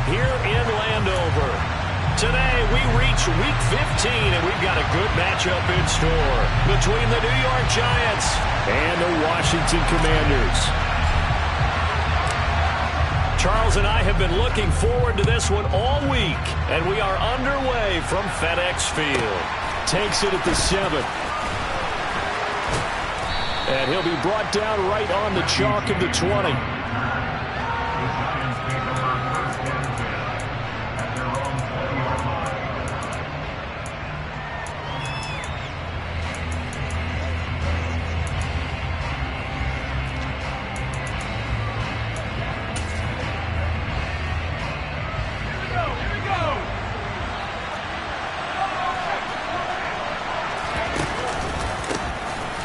here in Landover. Today, we reach Week 15, and we've got a good matchup in store between the New York Giants and the Washington Commanders. Charles and I have been looking forward to this one all week, and we are underway from FedEx Field. Takes it at the 7. And he'll be brought down right on the chalk of the 20.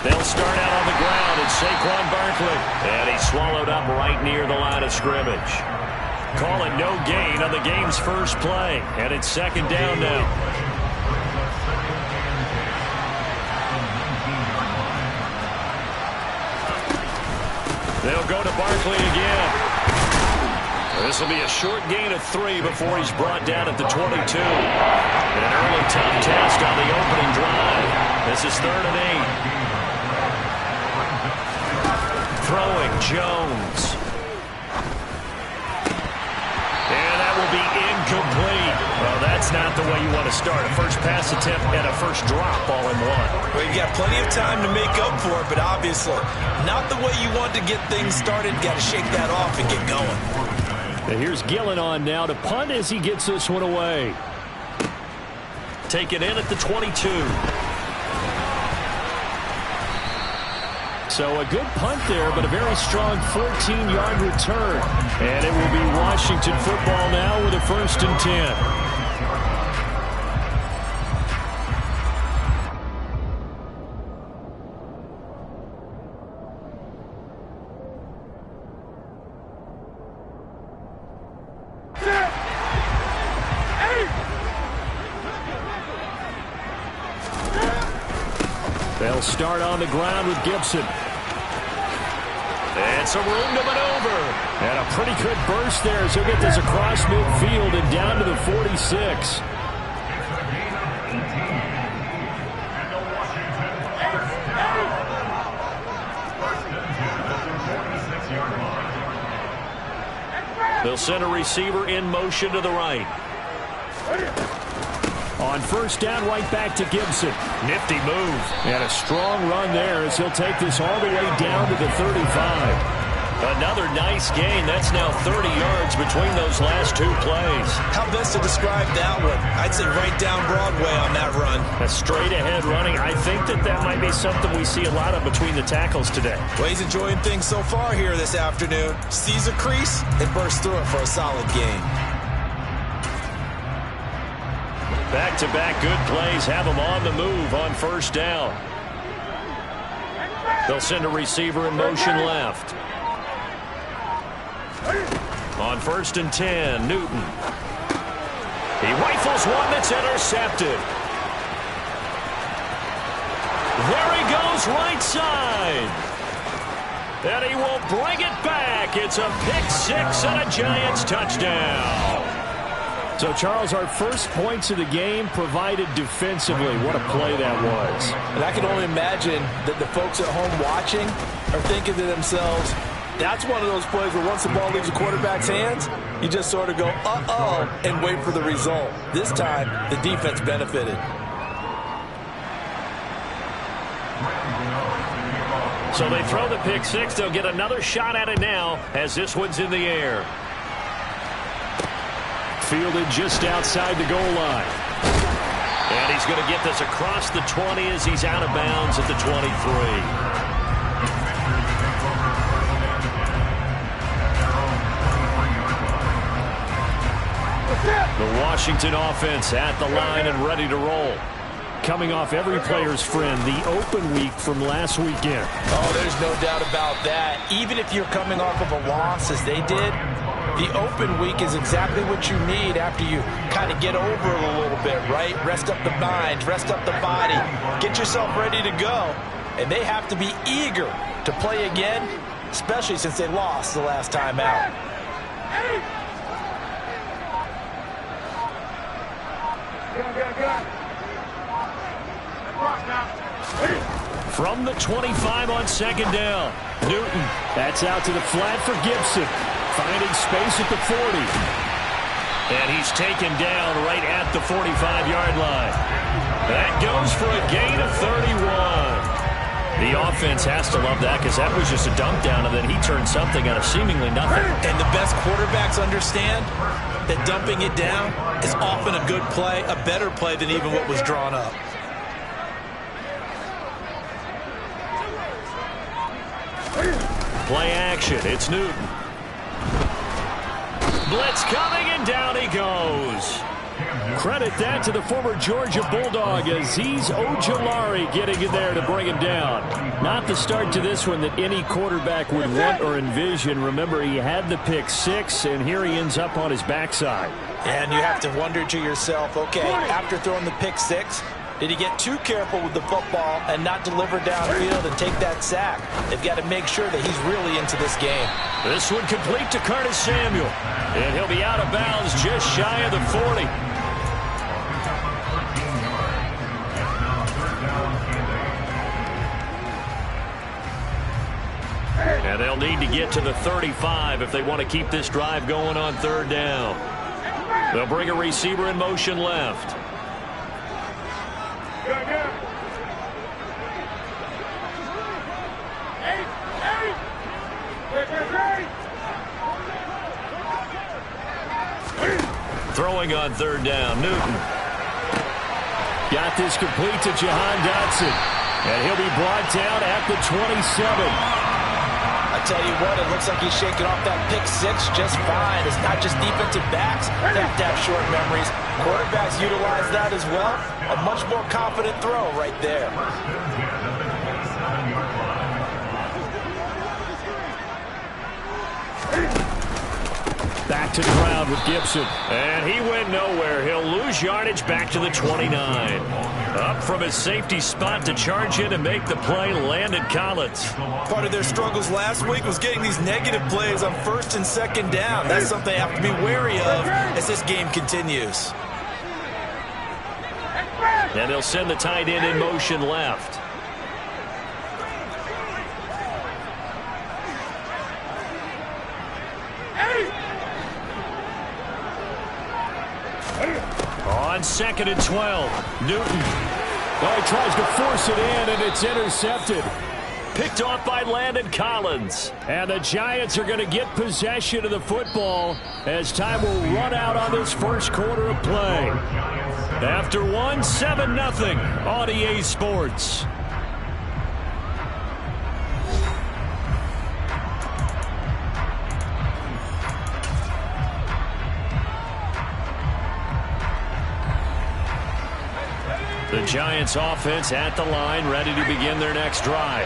They'll start out on the ground, and Saquon Barkley. And he's swallowed up right near the line of scrimmage. Calling no gain on the game's first play. And it's second down now. They'll go to Barkley again. This will be a short gain of 3 before he's brought down at the 22. And an early tough test on the opening drive. This is 3rd and 8. Throwing Jones. And that will be incomplete. Well, that's not the way you want to start. A first pass attempt and a first drop all in one. Well, you got plenty of time to make up for it, but obviously not the way you want to get things started. Got to shake that off and get going. And here's Gillen on now to punt as he gets this one away. Take it in at the 22. So a good punt there, but a very strong 14-yard return. And it will be Washington football now with a 1st and 10. They'll start on the ground with Gibson. And some room to maneuver. And a pretty good burst there as he'll get this across midfield and down to the 46. They'll send a receiver in motion to the right. On 1st down, right back to Gibson. Nifty move. And a strong run there as he'll take this all the way down to the 35. Another nice gain. That's now 30 yards between those last 2 plays. How best to describe that one? I'd say right down Broadway on that run. A straight-ahead running. I think that might be something we see a lot of between the tackles today. Well, he's enjoying things so far here this afternoon. Sees a crease and bursts through it for a solid gain. Back-to-back good plays have him on the move on 1st down. They'll send a receiver in motion left. On 1st and 10, Newton. He rifles one that's intercepted. There he goes right side. And he will bring it back. It's a pick 6 and a Giants touchdown. So, Charles, our first points of the game provided defensively. What a play that was. And I can only imagine that the folks at home watching are thinking to themselves, that's one of those plays where once the ball leaves the quarterback's hands, you just sort of go, uh-oh, and wait for the result. This time, the defense benefited. So they throw the pick 6. They'll get another shot at it now as this one's in the air. Fielded just outside the goal line. And he's going to get this across the 20 as he's out of bounds at the 23. The Washington offense at the line and ready to roll. Coming off every player's friend, the open week from last weekend. Oh, there's no doubt about that. Even if you're coming off of a loss as they did, the open week is exactly what you need after you kind of get over it a little bit, right? Rest up the mind, rest up the body, get yourself ready to go. And they have to be eager to play again, especially since they lost the last time out. From the 25 on second down. Newton. That's out to the flat for Gibson. Finding space at the 40. And he's taken down right at the 45-yard line. That goes for a gain of 31. The offense has to love that because that was just a dump down, and then he turned something out of seemingly nothing. And the best quarterbacks understand that dumping it down is often a good play, a better play than even what was drawn up. Play action. It's Newton. Blitz coming, and down he goes. Credit that to the former Georgia Bulldog, Azeez Ojulari getting in there to bring him down. Not the start to this one that any quarterback would want or envision. Remember, he had the pick six, and here he ends up on his backside. And you have to wonder to yourself, okay, after throwing the pick six, did he get too careful with the football and not deliver downfield and take that sack? They've got to make sure that he's really into this game. This one complete to Curtis Samuel. And he'll be out of bounds just shy of the 40. And they'll need to get to the 35 if they want to keep this drive going on third down. They'll bring a receiver in motion left. Throwing on third down, Newton. Got this complete to Jahan Dotson. And he'll be brought down at the 27. I tell you what, it looks like he's shaking off that pick six just fine. It's not just defensive backs that have to have short memories. Quarterbacks utilize that as well. A much more confident throw right there. Back to the ground with Gibson. And he went nowhere. He'll lose yardage back to the 29. Up from his safety spot to charge in and make the play, Landon Collins. Part of their struggles last week was getting these negative plays on first and second down. That's something they have to be wary of as this game continues. And they'll send the tight end in motion left. On second and 12, Newton. Oh, he tries to force it in, and it's intercepted. Picked off by Landon Collins. And the Giants are going to get possession of the football as time will run out on this first quarter of play. After one, 7-0 on EA Sports. The Giants offense at the line, ready to begin their next drive.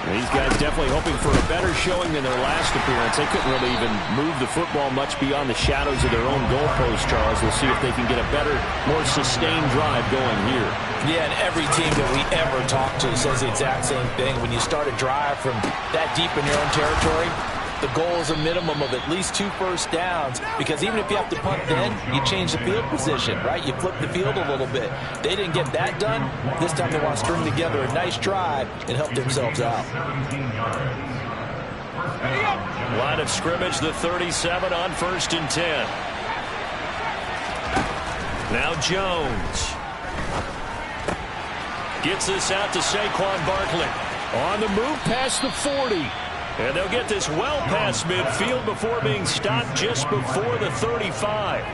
These guys definitely hoping for a better showing than their last appearance. They couldn't really even move the football much beyond the shadows of their own goalpost, Charles. We'll see if they can get a better, more sustained drive going here. Yeah, and every team that we ever talk to says the exact same thing. When you start a drive from that deep in your own territory, the goal is a minimum of at least 2 first downs, because even if you have to punt then, you change the field position, right? You flip the field a little bit. They didn't get that done. This time they want to string together a nice drive and help themselves out. Line of scrimmage, the 37 on 1st and 10. Now Jones. Gets this out to Saquon Barkley. On the move past the 40. And they'll get this well past midfield before being stopped just before the 35.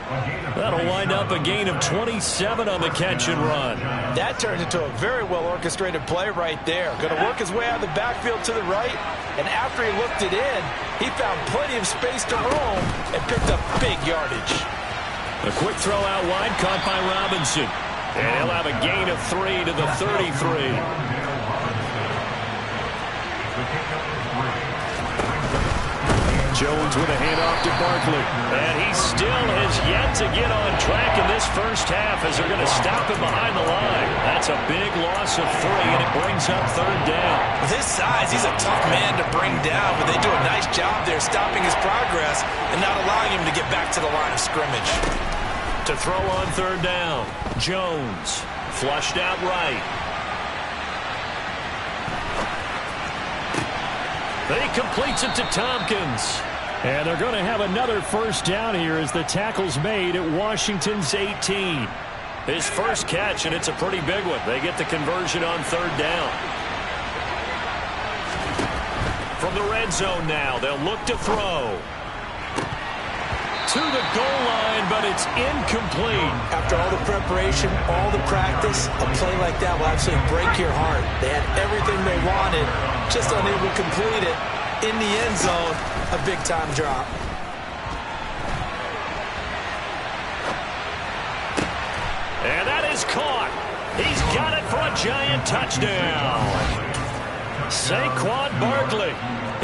That'll wind up a gain of 27 on the catch and run. That turned into a very well orchestrated play right there. Going to work his way out of the backfield to the right. And after he looked it in, he found plenty of space to roam and picked up big yardage. A quick throw out wide, caught by Robinson. And he'll have a gain of 3 to the 33. Jones with a handoff to Barkley. And he still has yet to get on track in this first half as they're going to stop him behind the line. That's a big loss of 3, and it brings up third down. With his size, he's a tough man to bring down, but they do a nice job there stopping his progress and not allowing him to get back to the line of scrimmage. To throw on third down, Jones flushed out right. He completes it to Tompkins. And they're going to have another first down here as the tackle's made at Washington's 18. His first catch, and it's a pretty big one. They get the conversion on third down. From the red zone now, they'll look to throw. To the goal line, but it's incomplete. After all the preparation, all the practice, a play like that will absolutely break your heart. They had everything they wanted, just unable to complete it. In the end zone, a big-time drop. And that is caught. He's got it for a Giant touchdown. Saquon Barkley,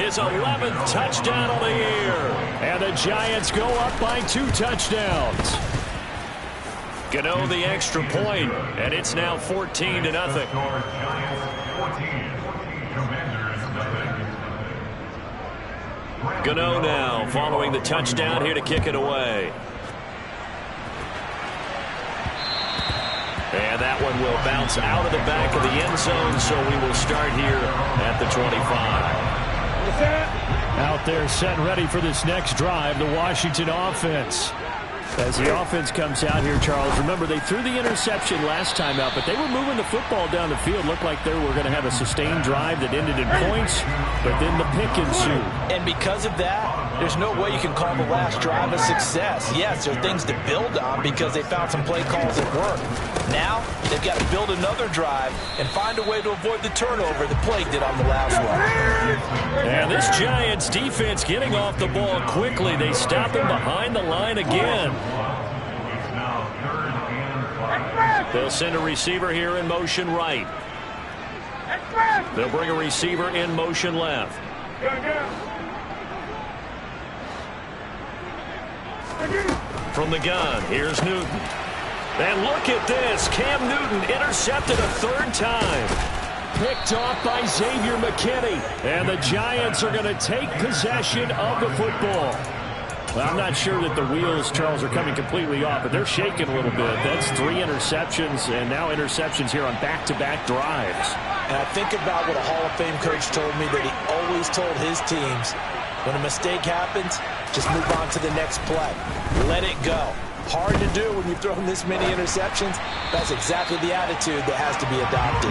his 11th touchdown of the year. And the Giants go up by 2 touchdowns. Gano the extra point, and it's now 14-0. Gano now following the touchdown here to kick it away. And that one will bounce out of the back of the end zone, so we will start here at the 25. Out there set and ready for this next drive, the Washington offense. As the offense comes out here, Charles, remember they threw the interception last time out, but they were moving the football down the field. Looked like they were going to have a sustained drive that ended in points, but then the pick ensued. And because of that, there's no way you can call the last drive a success. Yes, there are things to build on because they found some play calls that work. Now, they've got to build another drive and find a way to avoid the turnover that plagued it on the last one. And this Giants defense getting off the ball quickly. They stop him behind the line again. They'll send a receiver here in motion right. They'll bring a receiver in motion left. From the gun, here's Newton. And look at this. Cam Newton intercepted a third time. Picked off by Xavier McKinney. And the Giants are going to take possession of the football. Well, I'm not sure that the wheels, Charles, are coming completely off, but they're shaking a little bit. That's 3 interceptions, and now interceptions here on back-to-back drives. And I think about what a Hall of Fame coach told me that he always told his teams, when a mistake happens, just move on to the next play. Let it go. Hard to do when you've thrown this many interceptions. That's exactly the attitude that has to be adopted.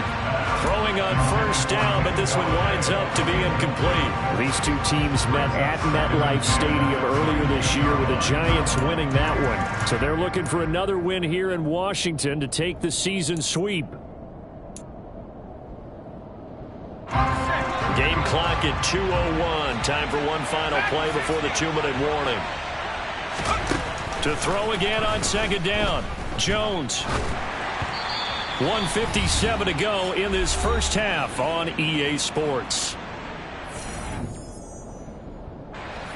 Throwing on first down, but this one winds up to be incomplete. These two teams met at MetLife Stadium earlier this year with the Giants winning that one. So they're looking for another win here in Washington to take the season sweep. Game clock at 2:01. Time for one final play before the 2-minute warning. To throw again on second down. Jones. 1:57 to go in this first half on EA Sports.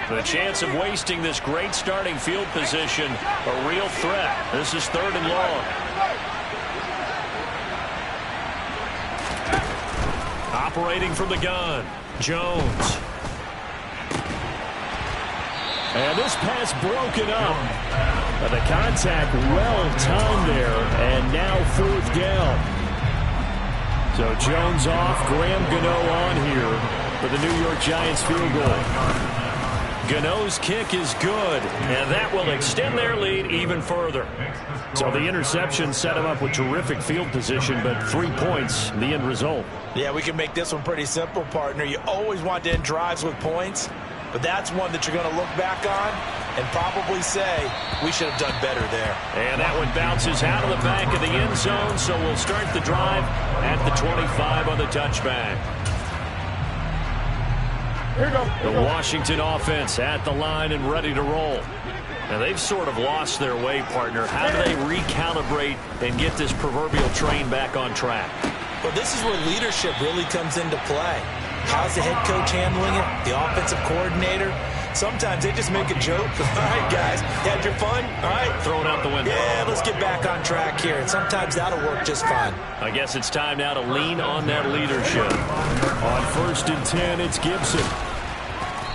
The chance of wasting this great starting field position, a real threat. This is 3rd and long. Operating from the gun, Jones. And this pass broken up. But the contact well timed there, and now 4th down. So Jones off, Graham Gano on here for the New York Giants field goal. Gano's kick is good, and that will extend their lead even further. So the interception set him up with terrific field position, but 3 points, the end result. Yeah, we can make this one pretty simple, partner. You always want to end drives with points, but that's one that you're going to look back on and probably say, we should have done better there. And that one bounces out of the back of the end zone, so we'll start the drive at the 25 on the touchback. The Washington offense at the line and ready to roll. Now, they've sort of lost their way, partner. How do they recalibrate and get this proverbial train back on track? Well, this is where leadership really comes into play. How's the head coach handling it? The offensive coordinator? Sometimes they just make a joke. All right, guys, you had your fun? All right. Throw it out the window. Yeah, let's get back on track here. And sometimes that'll work just fine. I guess it's time now to lean on that leadership. On 1st and 10, it's Gibson.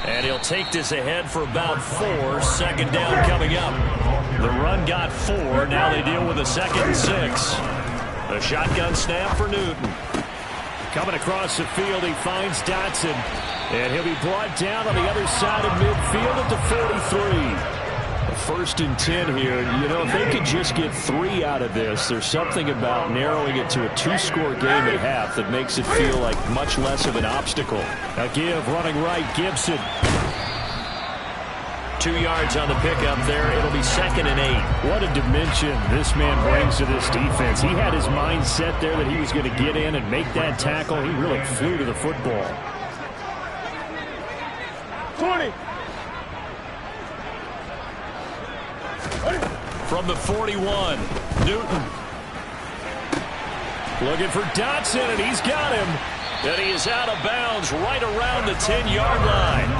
And he'll take this ahead for about 4. 2nd down coming up. The run got 4. Now they deal with a 2nd and 6. A shotgun snap for Newton. Coming across the field, he finds Dotson. And he'll be brought down on the other side of midfield at the 43. First and 10 here. You know, if they could just get 3 out of this, there's something about narrowing it to a 2-score game at half that makes it feel like much less of an obstacle. Now give, running right, Gibson. 2 yards on the pickup there. It'll be 2nd and 8. What a dimension this man brings to this defense. He had his mind set there that he was going to get in and make that tackle. He really flew to the football. 20. From the 41, Newton. Looking for Dotson, and he's got him. And he is out of bounds right around the 10-yard line.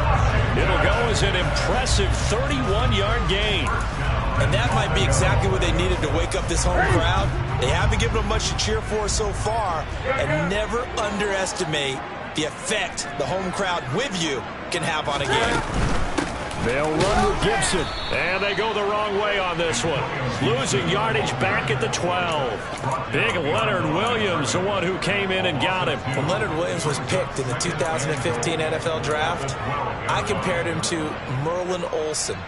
It'll go as an impressive 31-yard gain. And that might be exactly what they needed to wake up this home crowd. They haven't given them much to cheer for so far. And never underestimate the effect the home crowd with you can have on a game. They'll run with Gibson. And they go the wrong way on this one. Losing yardage back at the 12. Big Leonard Williams, the one who came in and got him. When Leonard Williams was picked in the 2015 NFL Draft, I compared him to Merlin Olsen.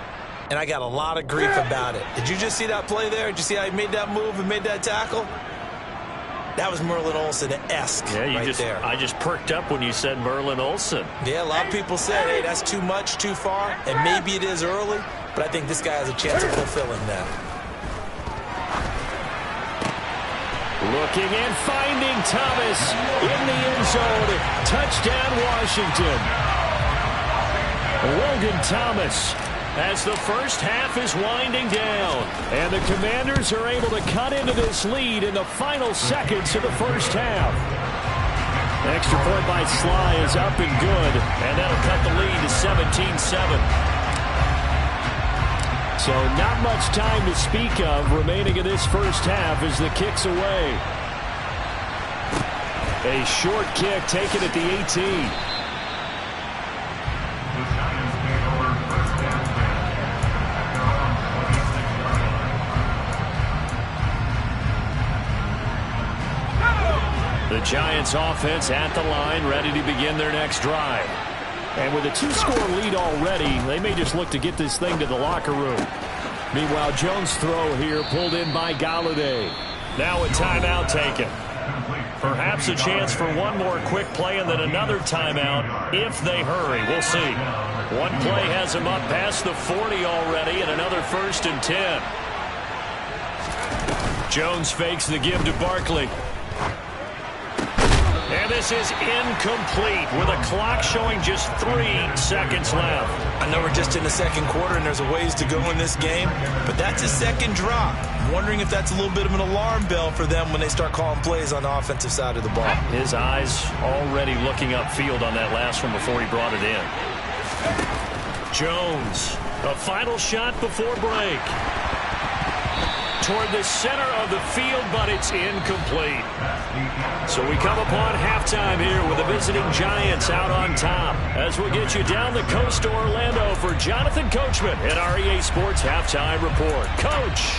And I got a lot of grief about it. Did you just see that play there? Did you see how he made that move and made that tackle? That was Merlin Olsen-esque there. I just perked up when you said Merlin Olsen. Yeah, a lot of people said, hey, that's too much, too far, and maybe it is early, but I think this guy has a chance of fulfilling that. Looking and finding Thomas in the end zone. Touchdown, Washington. Logan Thomas, as the first half is winding down. And the Commanders are able to cut into this lead in the final seconds of the first half. Extra point by Sly is up and good. And that'll cut the lead to 17-7. So not much time to speak of remaining in this first half as the kick's away. A short kick taken at the 18. The Giants offense at the line, ready to begin their next drive. And with a 2-score lead already, they may just look to get this thing to the locker room. Meanwhile, Jones' throw here pulled in by Galladay. Now a timeout taken. Perhaps a chance for one more quick play and then another timeout if they hurry. We'll see. One play has them up past the 40 already and another 1st and 10. Jones fakes the give to Barkley. And this is incomplete with a clock showing just 3 seconds left. I know we're just in the second quarter and there's a ways to go in this game, but that's his second drop. I'm wondering if that's a little bit of an alarm bell for them when they start calling plays on the offensive side of the ball. His eyes already looking upfield on that last one before he brought it in. Jones, a final shot before break. Toward the center of the field, but it's incomplete. So we come upon halftime here with the visiting Giants out on top. As we'll get you down the coast to Orlando for Jonathan Coachman at our EA Sports Halftime Report. Coach.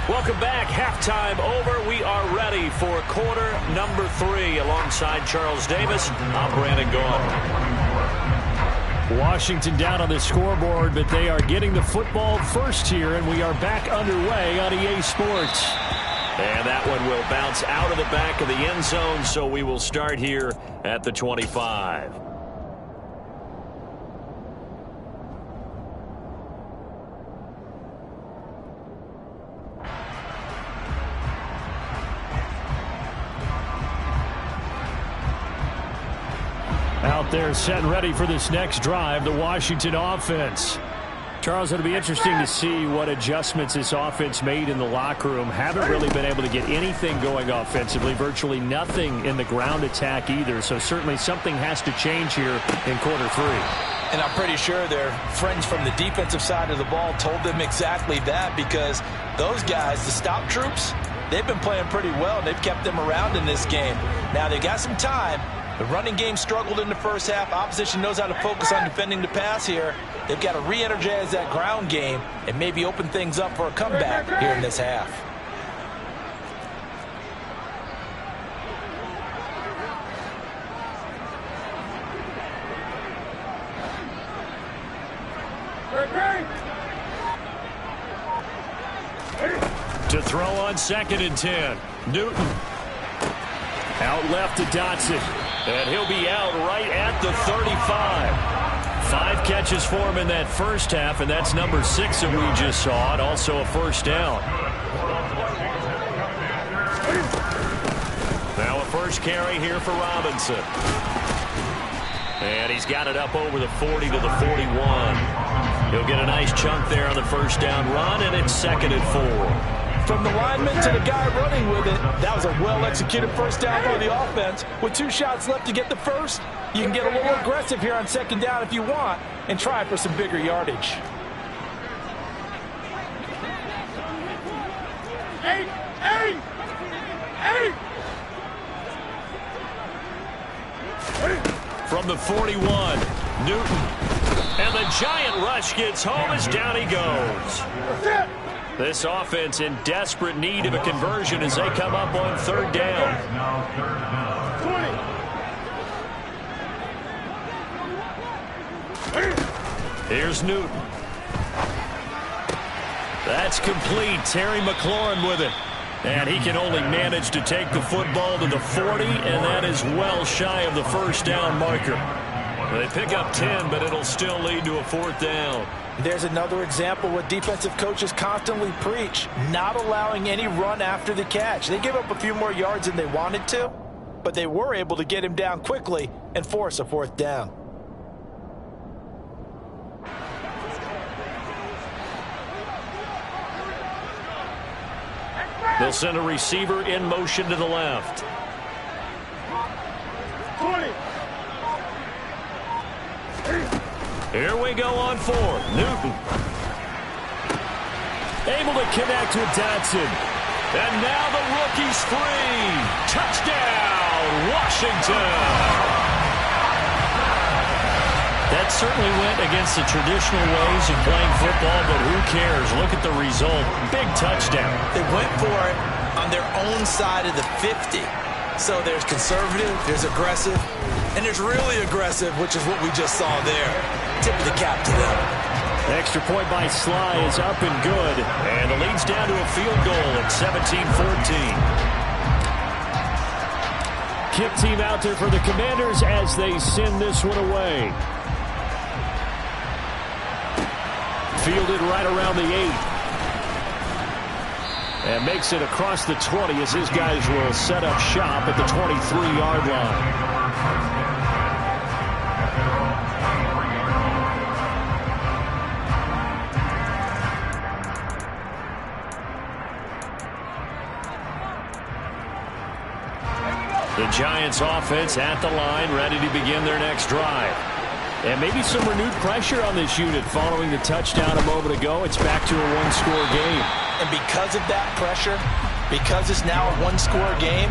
Welcome back. Halftime over. We are ready for quarter number 3 alongside Charles Davis. I'm Brandon Gaudin. Washington down on the scoreboard, but they are getting the football first here, and we are back underway on EA Sports. And that one will bounce out of the back of the end zone, so we will start here at the 25. Out there set and ready for this next drive, the Washington offense. Charles, it'll be interesting to see what adjustments this offense made in the locker room. Haven't really been able to get anything going offensively, virtually nothing in the ground attack either. So certainly something has to change here in quarter 3. And I'm pretty sure their friends from the defensive side of the ball told them exactly that, because those guys, the stop troops, they've been playing pretty well. They've kept them around in this game. Now they've got some time. The running game struggled in the first half. Opposition knows how to focus on defending the pass here. They've got to re-energize that ground game and maybe open things up for a comeback here in this half. To throw on 2nd and 10. Newton. Out left to Dotson. And he'll be out right at the 35. 5 catches for him in that first half, and that's number 6 that we just saw, and also a first down. Now a first carry here for Robinson. And he's got it up over the 40 to the 41. He'll get a nice chunk there on the first down run, and it's 2nd and 4. From the lineman to the guy running with it, that was a well-executed first down by the offense. With 2 shots left to get the first, you can get a little aggressive here on 2nd down if you want and try for some bigger yardage. From the 41, Newton. And the giant rush gets home as down he goes. This offense in desperate need of a conversion as they come up on 3rd down. Here's Newton. That's complete. Terry McLaurin with it. And he can only manage to take the football to the 40, and that is well shy of the first down marker. They pick up 10, but it'll still lead to a 4th down. There's another example what defensive coaches constantly preach, not allowing any run after the catch. They gave up a few more yards than they wanted to, but they were able to get him down quickly and force a 4th down. They'll send a receiver in motion to the left. 20. Here we go on 4th. Newton. Able to connect with Dotson. And now the rookie's free. Touchdown, Washington. That certainly went against the traditional ways of playing football, but who cares? Look at the result. Big touchdown. They went for it on their own side of the 50. So there's conservative, there's aggressive, and there's really aggressive, which is what we just saw there. Tip of the cap to them. Extra point by Sly is up and good. And the lead's down to a field goal at 17-14. Kick team out there for the Commanders as they send this one away. Fielded right around the 8. And makes it across the 20 as his guys will set up shop at the 23-yard line. The Giants offense at the line, ready to begin their next drive. And maybe some renewed pressure on this unit following the touchdown a moment ago. It's back to a one-score game. And because of that pressure, because it's now a one-score game,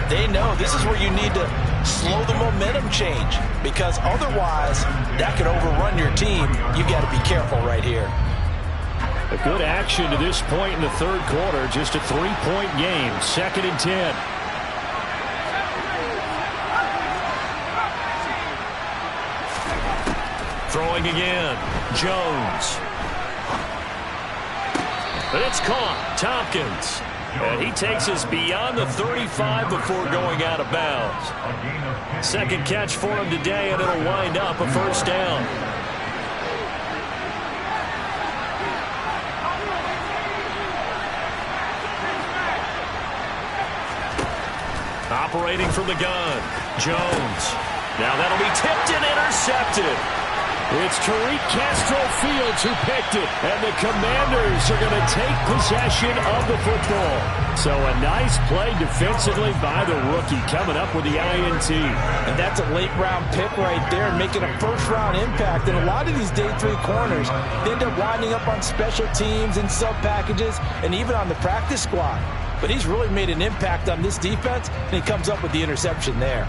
they know this is where you need to slow the momentum change. Because otherwise, that could overrun your team. You got to be careful right here. A good action to this point in the 3rd quarter. Just a 3-point game. 2nd and 10. Throwing again. Jones. And it's caught. Tompkins. And he takes us beyond the 35 before going out of bounds. 2nd catch for him today, and it'll wind up a first down. Operating from the gun. Jones. Now that'll be tipped and intercepted. It's Tariq Castro Fields who picked it, and the Commanders are going to take possession of the football. So a nice play defensively by the rookie coming up with the INT. And that's a late-round pick right there, making a first-round impact. And a lot of these day 3 corners, they end up winding up on special teams and sub-packages and even on the practice squad. But he's really made an impact on this defense, and he comes up with the interception there.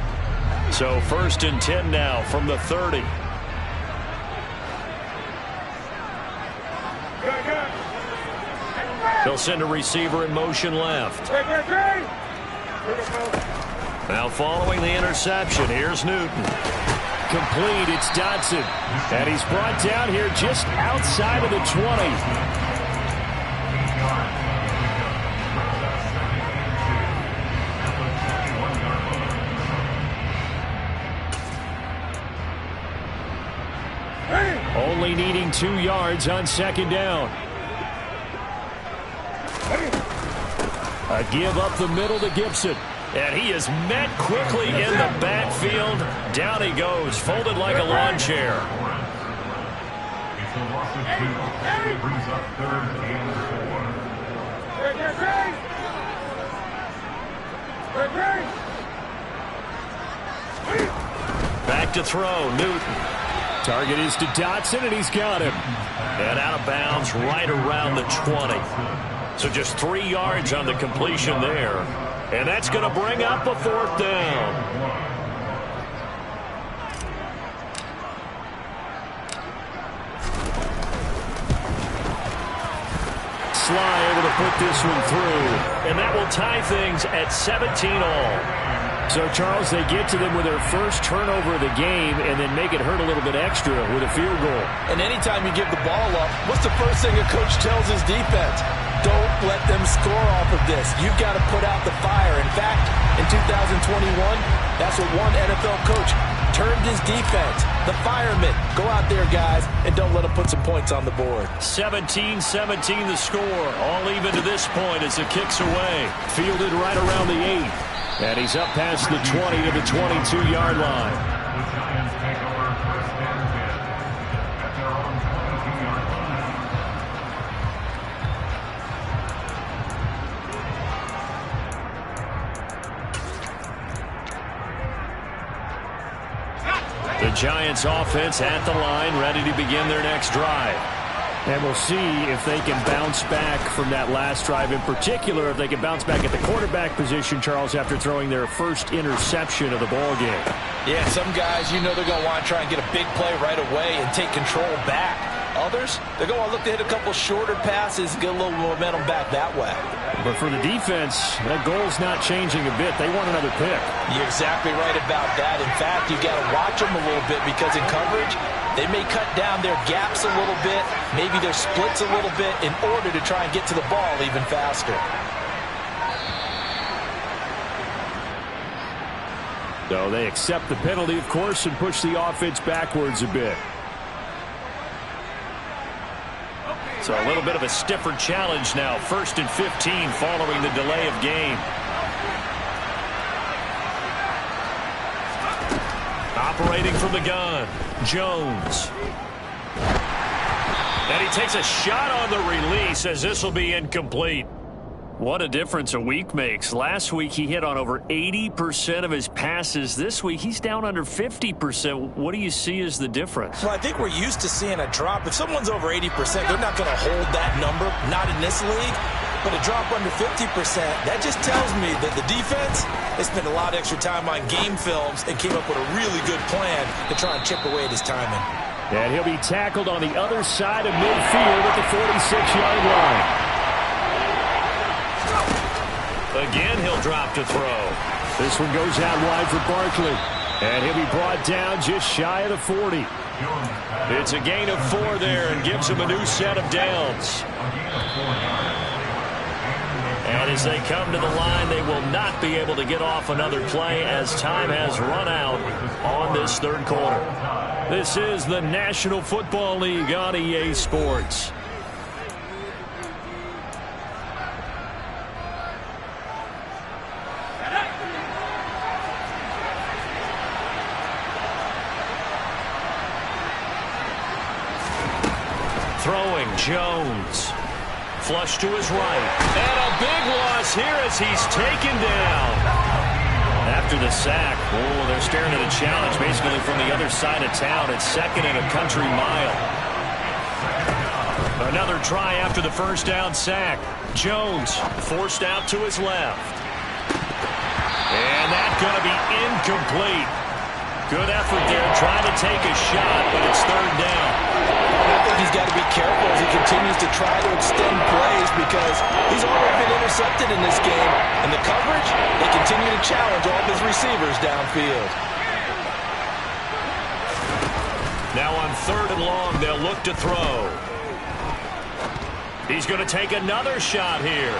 So 1st and 10 now from the 30. They'll send a receiver in motion left. Now following the interception, here's Newton. complete. It's Dotson. And he's brought down here just outside of the 20. Only needing 2 yards on second down. A give up the middle to Gibson. And he is met quickly in the backfield. Down he goes, folded like a lawn chair. Back to throw, Newton. Target is to Dotson, and he's got him. And out of bounds right around the 20. So just 3 yards on the completion there. And that's going to bring up a 4th down. Sly able to put this one through. And that will tie things at 17 all. So, Charles, they get to them with their first turnover of the game and then make it hurt a little bit extra with a field goal. And anytime you give the ball up, what's the first thing a coach tells his defense? Don't let them score off of this. You've got to put out the fire. In fact, in 2021, that's what one NFL coach termed his defense. The firemen. Go out there, guys, and don't let them put some points on the board. 17-17 the score. All even to this point as the kick's away. Fielded right around the 8. And he's up past the 20 to the 22-yard line. The Giants offense at the line, ready to begin their next drive. And we'll see if they can bounce back from that last drive. In particular, if they can bounce back at the quarterback position, Charles, after throwing their first interception of the ball game. Yeah, some guys, you know they're going to want to try and get a big play right away and take control back. Others, they're going to look to hit a couple shorter passes, get a little momentum back that way. But for the defense, that goal's not changing a bit. They want another pick. You're exactly right about that. In fact, you've got to watch them a little bit because in coverage, they may cut down their gaps a little bit, maybe their splits a little bit in order to try and get to the ball even faster. So they accept the penalty, of course, and push the offense backwards a bit. So a little bit of a stiffer challenge now. 1st and 15 following the delay of game. Operating from the gun, Jones. And he takes a shot on the release as this will be incomplete. What a difference a week makes. Last week he hit on over 80% of his passes. This week he's down under 50%. What do you see as the difference? Well, I think we're used to seeing a drop. If someone's over 80%, they're not going to hold that number, not in this league. But a drop under 50%, that just tells me that the defense, they spent a lot of extra time on game films and came up with a really good plan to try and chip away at his timing. And he'll be tackled on the other side of midfield at the 46-yard line. Again, he'll drop to throw. This one goes out wide for Barkley. And he'll be brought down just shy of the 40. It's a gain of 4 there and gives him a new set of downs. And as they come to the line, they will not be able to get off another play as time has run out on this 3rd quarter. This is the National Football League on EA Sports. Throwing, Jones. Flush to his right. And a big loss here as he's taken down. After the sack, they're staring at a challenge basically from the other side of town. It's 2nd and a country mile. Another try after the first down sack. Jones forced out to his left. And that's going to be incomplete. Good effort there trying to take a shot, but it's 3rd down. I think he's got to be careful as he continues to try to extend plays because he's already been intercepted in this game. And the coverage, they continue to challenge all of his receivers downfield. Now on 3rd and long, they'll look to throw. He's going to take another shot here.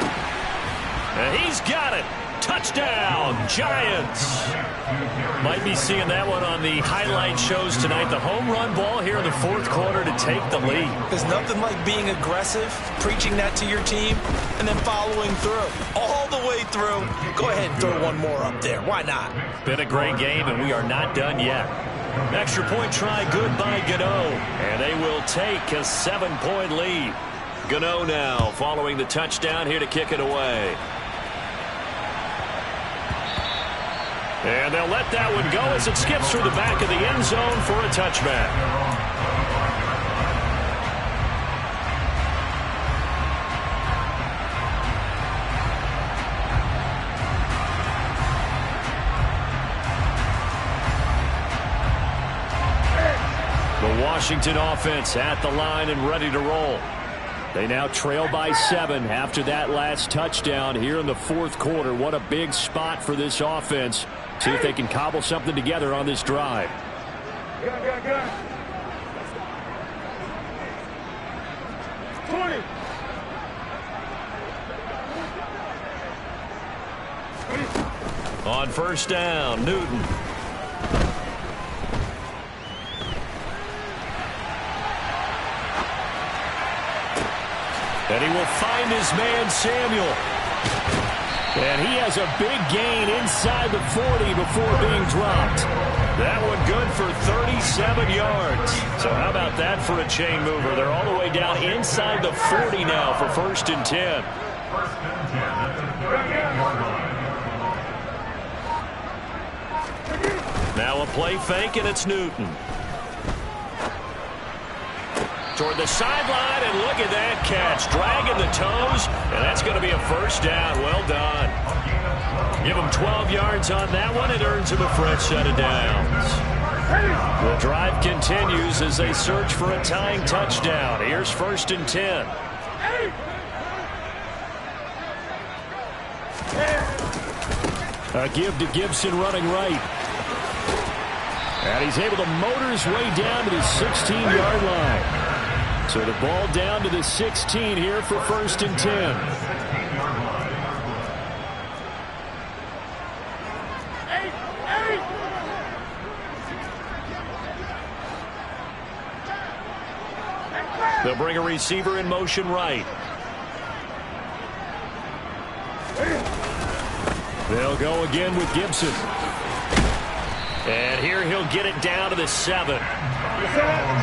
And he's got it. Touchdown, Giants. Might be seeing that one on the highlight shows tonight. The home run ball here in the 4th quarter to take the lead. There's nothing like being aggressive, preaching that to your team, and then following through. All the way through. Go ahead and throw one more up there. Why not? Been a great game, and we are not done yet. Extra point try good by Gano. And they will take a 7-point lead. Gano now following the touchdown here to kick it away. And they'll let that one go as it skips through the back of the end zone for a touchback. The Washington offense at the line and ready to roll. They now trail by 7 after that last touchdown here in the 4th quarter. What a big spot for this offense. See if they can cobble something together on this drive. Go. 20. On 1st down, Newton. And he will find his man, Samuel. And he has a big gain inside the 40 before being dropped. That one good for 37 yards. So how about that for a chain mover? They're all the way down inside the 40 now for 1st and 10. Now a play fake, and it's Newton. Toward the sideline, and look at that catch. Dragging the toes, and that's going to be a 1st down. Well done. Give him 12 yards on that one. It earns him a fresh set of downs. The drive continues as they search for a tying touchdown. Here's 1st and 10. A give to Gibson running right. And he's able to motor his way down to the 16-yard line. So the ball down to the 16 here for 1st and 10. They'll bring a receiver in motion right. They'll go again with Gibson. And here he'll get it down to the 7.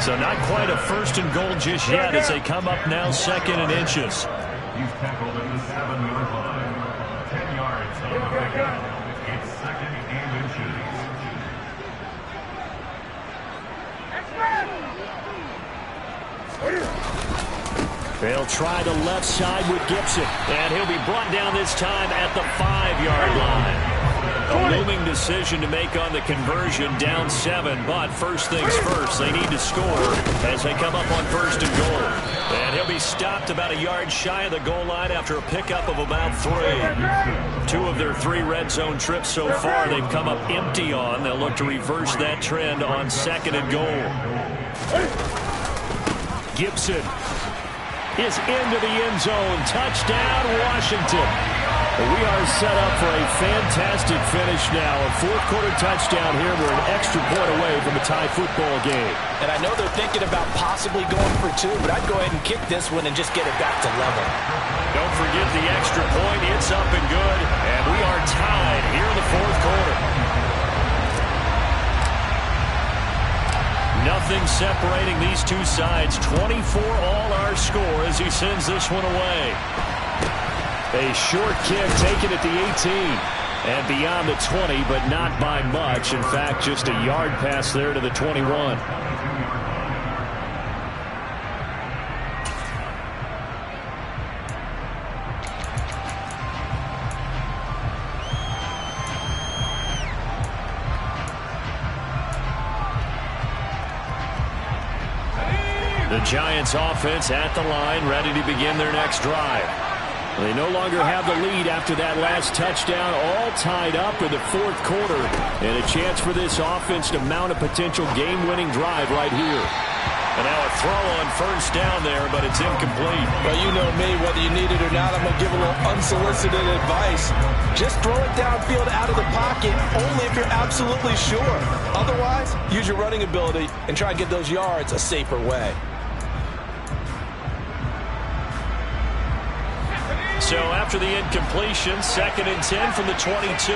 So not quite a 1st and goal just yet as they come up now 2nd and inches. He's tackled at the 7-yard line. 10 yards on the pickup. It's 2nd and inches. They'll try the left side with Gibson. And he'll be brought down this time at the 5-yard line. A looming decision to make on the conversion, down 7. But first things first, they need to score as they come up on 1st and goal. And he'll be stopped about a yard shy of the goal line after a pickup of about 3. 2 of their 3 red zone trips so far they've come up empty on. They'll look to reverse that trend on 2nd and goal. Gibson is into the end zone. Touchdown, Washington. We are set up for a fantastic finish now. A 4th quarter touchdown here. We're an extra point away from a tie football game. And I know they're thinking about possibly going for 2, but I'd go ahead and kick this one and just get it back to level. Don't forget the extra point. It's up and good. And we are tied here in the 4th quarter. Nothing separating these two sides. 24 all our score as he sends this one away. A short kick taken at the 18 and beyond the 20, but not by much. In fact, just a yard pass there to the 21. The Giants offense at the line, ready to begin their next drive. They no longer have the lead after that last touchdown, all tied up in the fourth quarter. And a chance for this offense to mount a potential game-winning drive right here. And now a throw on first down there, but it's incomplete. Well, you know me, whether you need it or not, I'm going to give a little unsolicited advice. Just throw it downfield out of the pocket, only if you're absolutely sure. Otherwise, use your running ability and try and get those yards a safer way. So after the incompletion, 2nd and 10 from the 22.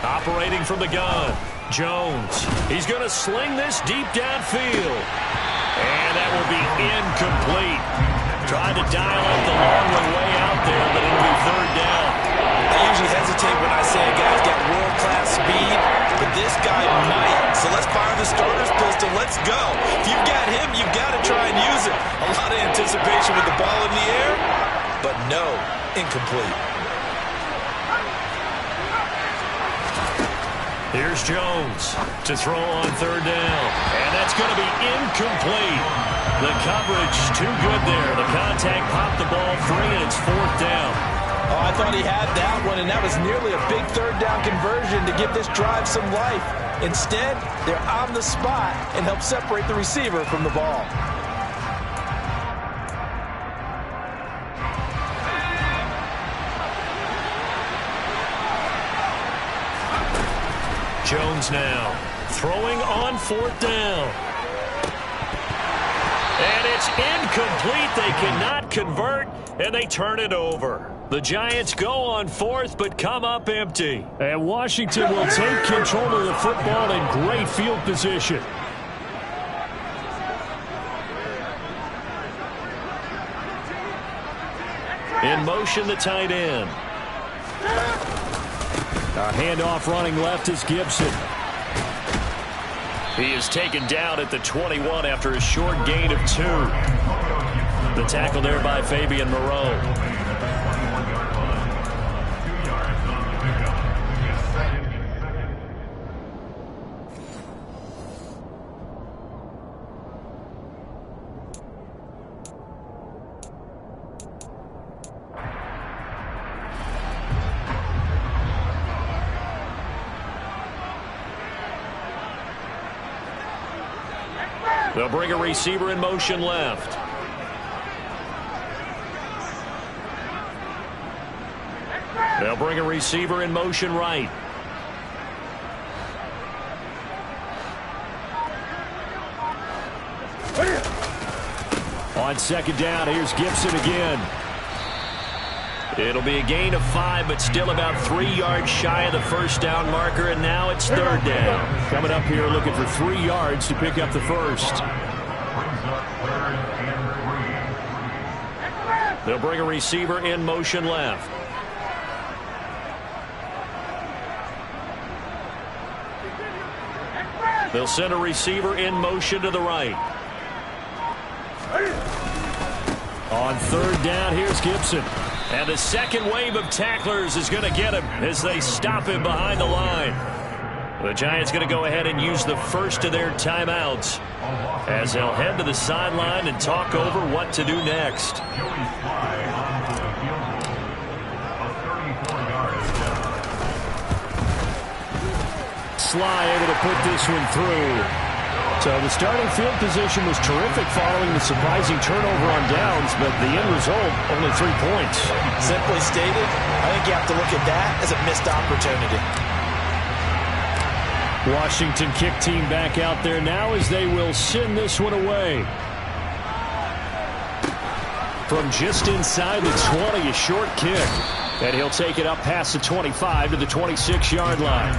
Operating from the gun, Jones. He's going to sling this deep downfield. And that will be incomplete. Tried to dial up the long one way out there, but it'll be 3rd down. I usually hesitate when I say a guy's got world-class speed, but this guy might. So let's fire the starter's pistol. Let's go. If you've got him, you've got to try and use it. A lot of anticipation with the ball in the air, but no, incomplete. Here's Jones to throw on 3rd down. And that's going to be incomplete. The coverage too good there. The contact popped the ball free, and it's 4th down. Oh, I thought he had that one, and that was nearly a big 3rd down conversion to give this drive some life. Instead, they're on the spot and help separate the receiver from the ball. Jones now throwing on 4th down. And it's incomplete. They cannot convert, and they turn it over. The Giants go on 4th, but come up empty. And Washington will take control of the football in great field position. In motion, the tight end. A handoff running left is Gibson. He is taken down at the 21 after a short gain of 2. The tackle there by Fabian Moreau. They'll bring a receiver in motion left. They'll bring a receiver in motion right. On 2nd down, here's Gibson again. It'll be a gain of 5, but still about 3 yards shy of the 1st down marker, and now it's 3rd down. Coming up here looking for 3 yards to pick up the 1st. They'll bring a receiver in motion left. They'll send a receiver in motion to the right. On 3rd down, here's Gibson. And the second wave of tacklers is going to get him as they stop him behind the line. The Giants going to go ahead and use the first of their timeouts as they'll head to the sideline and talk over what to do next. Sly able to put this one through. So the starting field position was terrific following the surprising turnover on downs, but the end result, only 3 points. Simply stated, I think you have to look at that as a missed opportunity. Washington kick team back out there now as they will send this one away. From just inside the 20, a short kick. And he'll take it up past the 25 to the 26-yard line.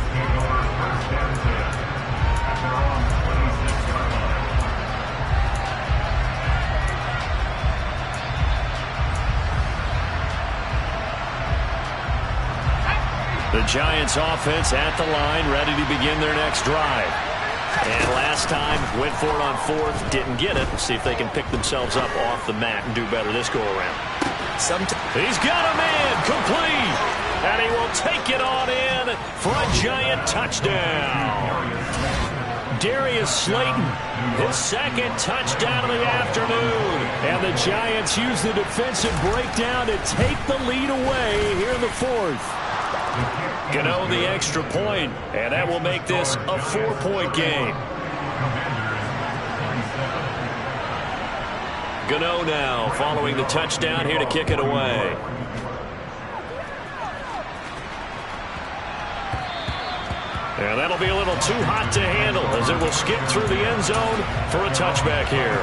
The Giants offense at the line, ready to begin their next drive. And last time, went for it on 4th, didn't get it. Let's see if they can pick themselves up off the mat and do better this go-around. He's got a man, complete. And he will take it on in for a Giant touchdown. Darius Slayton, his second touchdown of the afternoon. And the Giants use the defensive breakdown to take the lead away here in the fourth. Gano the extra point, and that will make this a 4-point game. Gano now following the touchdown here to kick it away. And that'll be a little too hot to handle as it will skip through the end zone for a touchback here.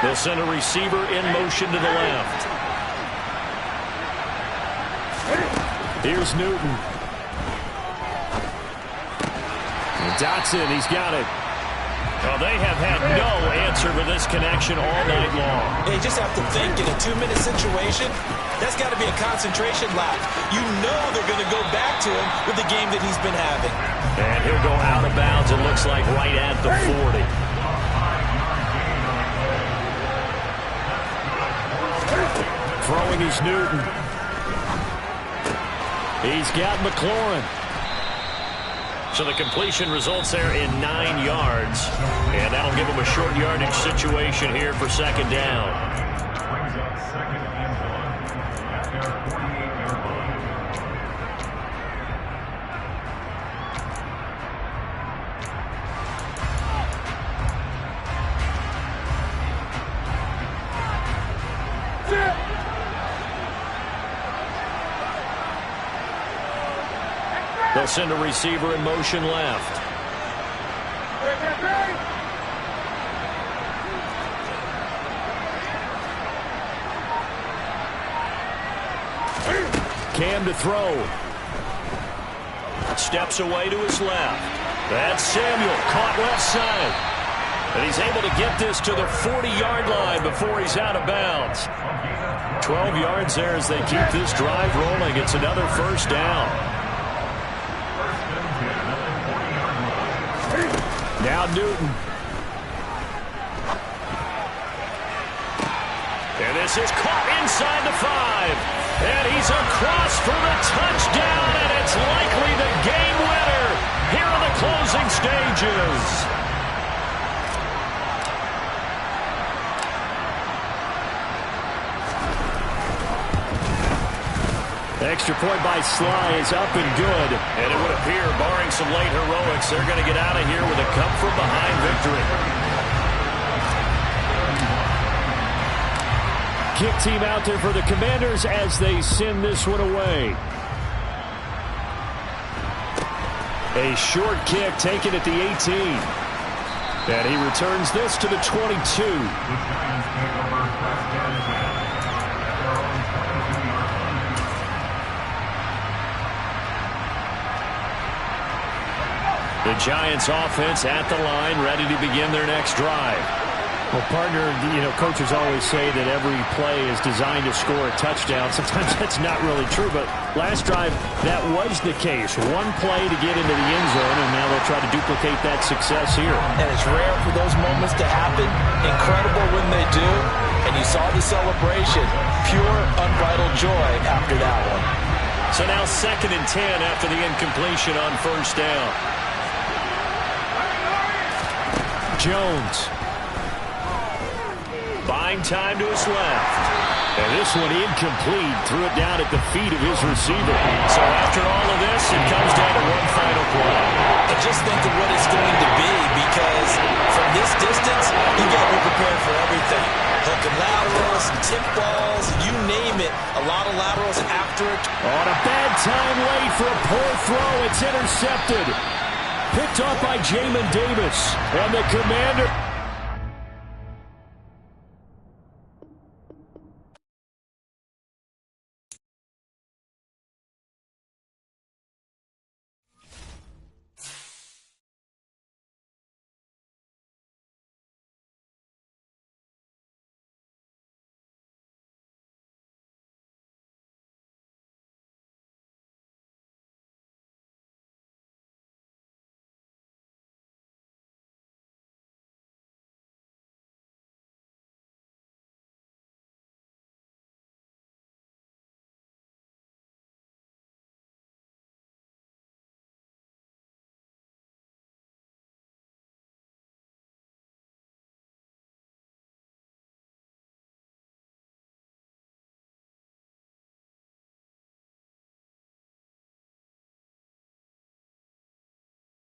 They'll send a receiver in motion to the left. Here's Newton. Dotson, he's got it. Well, they have had no answer for this connection all night long. They just have to think in a 2-minute situation, that's got to be a concentration lapse. You know they're going to go back to him with the game that he's been having. And he'll go out of bounds, it looks like, right at the 40. Throwing is Newton. He's got McLaurin. So the completion results there in 9 yards. And that'll give him a short yardage situation here for second down. Brings up second and 1 at their 48-yard line. They'll send a receiver in motion left. Cam to throw. Steps away to his left. That's Samuel, caught left side. And he's able to get this to the 40-yard line before he's out of bounds. 12 yards there as they keep this drive rolling. It's another first down. Now Newton. And this is caught inside the 5. And he's across for the touchdown, and it's likely the game winner here in the closing stages. Extra point by Sly is up and good. And it would appear, barring some late heroics, they're going to get out of here with a come-from-behind victory. Kick team out there for the Commanders as they send this one away. A short kick taken at the 18. And he returns this to the 22. The Giants take over first down and 10 at their own 22-yard line. The Giants offense at the line, ready to begin their next drive. Well, partner, coaches always say that every play is designed to score a touchdown. Sometimes that's not really true, but last drive, that was the case. One play to get into the end zone, and now they'll try to duplicate that success here. And it's rare for those moments to happen. Incredible when they do. And you saw the celebration. Pure, unbridled joy after that one. So now 2nd and 10 after the incompletion on first down. Jones. Buying time to his left. And this one incomplete. Threw it down at the feet of his receiver. So after all of this, it comes down to one final play. And just think of what it's going to be, because from this distance, you got to be prepared for everything. Hook and laterals, tip balls, you name it. A lot of laterals after it. On a bad time late for a poor throw. It's intercepted. Picked off by Jamin Davis. And the Commander...